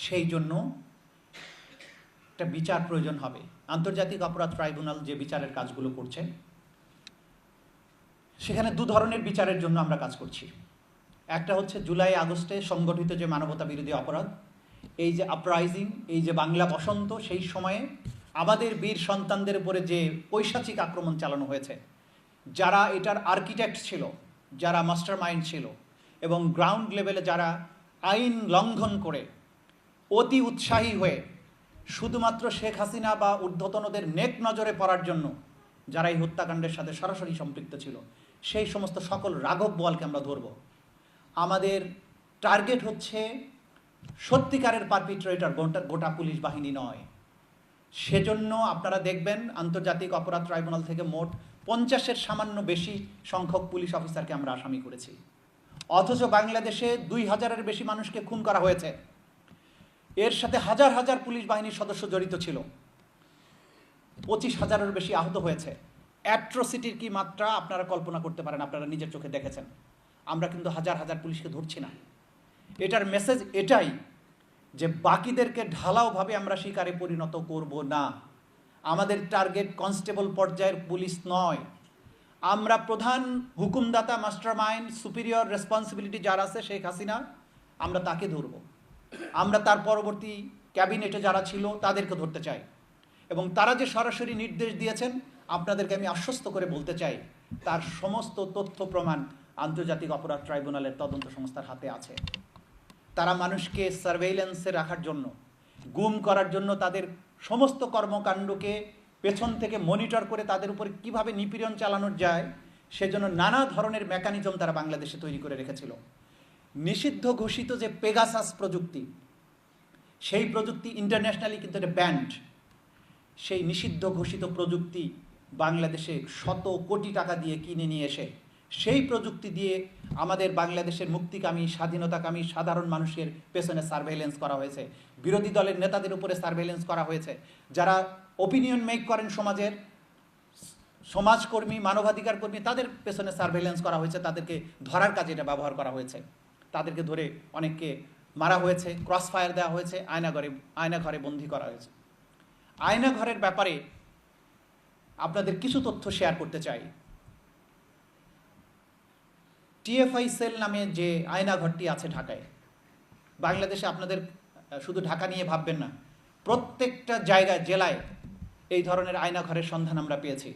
সেই জন্য একটা বিচার প্রয়োজন হবে। আন্তর্জাতিক অপরাধ ট্রাইব্যুনাল যে বিচারের কাজগুলো করছে, সেখানে দু ধরনের বিচারের জন্য আমরা কাজ করছি। একটা হচ্ছে জুলাই আগস্টে সংগঠিত যে মানবতা বিরোধী অপরাধ, এই যে আপরাইজিং, এই যে বাংলা বসন্ত, সেই সময়ে আমাদের বীর সন্তানদের উপরে যে পৈশাচিক আক্রমণ চালানো হয়েছে, যারা এটার আর্কিটেক্ট ছিল, যারা মাস্টার মাইন্ড ছিল, এবং গ্রাউন্ড লেভেলে যারা আইন লঙ্ঘন করে অতি উৎসাহী হয়ে শুধুমাত্র শেখ হাসিনা বা ঊর্ধ্বতনদের নেক নজরে পড়ার জন্য যারা এই হত্যাকাণ্ডের সাথে সরাসরি সম্পৃক্ত ছিল, সেই সমস্ত সকল রাঘব বোয়ালকে আমরা ধরব। আমাদের টার্গেট হচ্ছে সত্যিকারের পারপিট্রেটর, গোটা পুলিশ বাহিনী নয়। সেজন্য আপনারা দেখবেন আন্তর্জাতিক অপরাধ ট্রাইব্যুনাল থেকে মোট 50-এর সামান্য বেশি সংখ্যক পুলিশ অফিসারকে আমরা আসামি করেছি। অথচ বাংলাদেশে 2000-এর বেশি মানুষকে খুন করা হয়েছে, এর সাথে হাজার হাজার পুলিশ বাহিনীর সদস্য জড়িত ছিল, 25,000-এর বেশি আহত হয়েছে। অ্যাট্রোসিটির কি মাত্রা আপনারা কল্পনা করতে পারেন, আপনারা নিজের চোখে দেখেছেন। আমরা কিন্তু হাজার হাজার পুলিশকে ধরছি না। এটার মেসেজ এটাই যে বাকিদেরকে ঢালাওভাবে আমরা শিকারে পরিণত করব না। আমাদের টার্গেট কনস্টেবল পর্যায়ের পুলিশ নয়। আমরা প্রধান হুকুমদাতা, মাস্টার মাইন্ড, সুপিরিয়র রেসপন্সিবিলিটি যার আছে শেখ হাসিনা, আমরা তাকে ধরব। আমরা তার পরবর্তী ক্যাবিনেটে যারা ছিল তাদেরকে ধরতে চাই, এবং তারা যে সরাসরি নির্দেশ দিয়েছেন আপনাদেরকে আমি আশ্বস্ত করে বলতে চাই, তার সমস্ত তথ্য প্রমাণ আন্তর্জাতিক অপরাধ ট্রাইব্যুনালের তদন্ত সংস্থার হাতে আছে। তারা মানুষকে সার্ভেইলেন্সে রাখার জন্য, গুম করার জন্য, তাদের সমস্ত কর্মকাণ্ডকে পেছন থেকে মনিটর করে তাদের উপরে কিভাবে নিপীড়ন চালানো যায়, সেজন্য নানা ধরনের মেকানিজম তারা বাংলাদেশে তৈরি করে রেখেছিল। নিষিদ্ধ ঘোষিত যে পেগাসাস প্রযুক্তি, সেই প্রযুক্তি ইন্টারন্যাশনালি কিন্তু এটা ব্যান্ড। সেই নিষিদ্ধ ঘোষিত প্রযুক্তি বাংলাদেশে শত কোটি টাকা দিয়ে কিনে নিয়ে এসে সেই প্রযুক্তি দিয়ে আমাদের বাংলাদেশের মুক্তিকামী, স্বাধীনতাকামী সাধারণ মানুষের পেছনে সার্ভেইলেন্স করা হয়েছে, বিরোধী দলের নেতাদের উপরে সার্ভেইলেন্স করা হয়েছে, যারা ওপিনিয়ন মেক করেন সমাজের, সমাজকর্মী, মানবাধিকার কর্মী, তাদের পেছনে সার্ভেইলেন্স করা হয়েছে, তাদেরকে ধরার কাজে এটা ব্যবহার করা হয়েছে। তাদেরকে ধরে অনেককে মারা হয়েছে, ক্রস ফায়ার দেওয়া হয়েছে, আয়নাঘরে বন্দি করা হয়েছে। আয়নাঘরের ব্যাপারে আপনাদের কিছু তথ্য শেয়ার করতে চাই। টিএফআই সেল নামে যে আয়নাঘরটি আছে ঢাকায়, বাংলাদেশে আপনাদের শুধু ঢাকা নিয়ে ভাববেন না, প্রত্যেকটা জায়গায়, জেলায় এই ধরনের আয়নাঘরের সন্ধান আমরা পেয়েছি।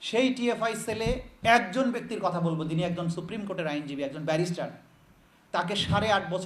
সেই টিএফআই সেলে একজন ব্যক্তির কথা বলবো, যিনি একজন সুপ্রিম কোর্টের আইনজীবী, একজন ব্যারিস্টার, তাকে 8.5 বছর